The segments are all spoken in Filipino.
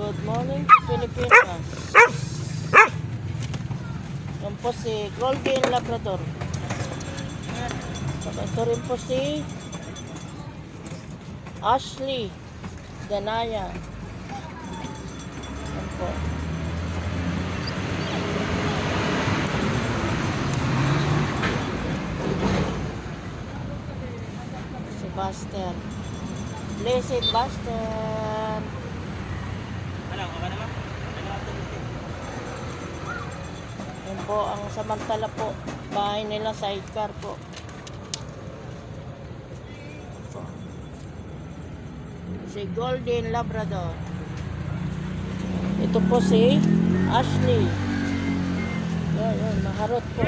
Good morning, Pilipinas. Yan po si Golden Labrador. Saka ito rin po si Ashley Danaya. Yan po. Si Buster. Blessed Buster. Yan po ang samantala po. Bahay nila sidecar po. Si Golden Labrador. Ito po si Ashley. Yan, maharot po.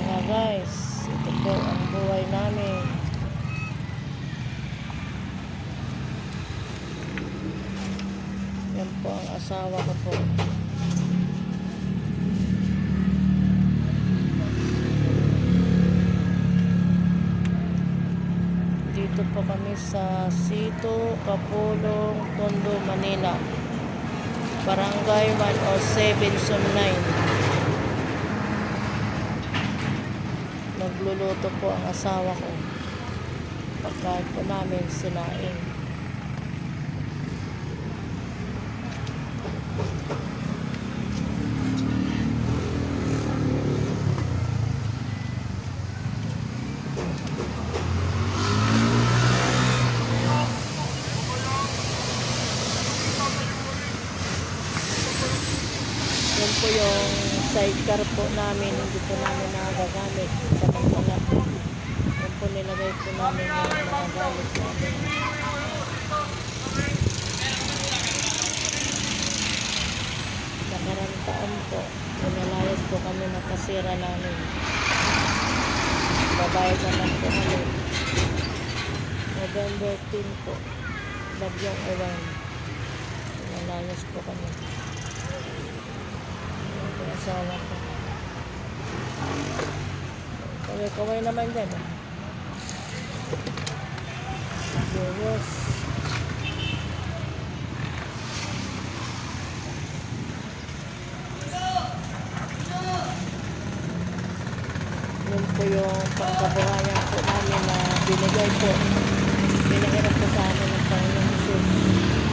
Mga guys, ito po ang buhay namin. Yan po ang asawa ko po. Dito po kami sa Sito, Kapulong, Tondo, Manila. Barangay 107 Zone 9. Nagluluto po ang asawa ko. Pagkain po namin sinaing. Yan po yung sidecar po namin. Hindi po namin nagagamit. Samantala. Yan po nilagay po namin yung mga gamit namin. Nakarang taon po. Pinalayas po kami ng kasira namin. Babayad naman po kami. November 10 po. Bagyong Uwan. Pinalayas po kami. Asawa ko. Kaway naman dyan. Yes. Yun po yung pangkabuhayan po namin na binigay po. Binigay po sa amin ng Panginoon Jesus.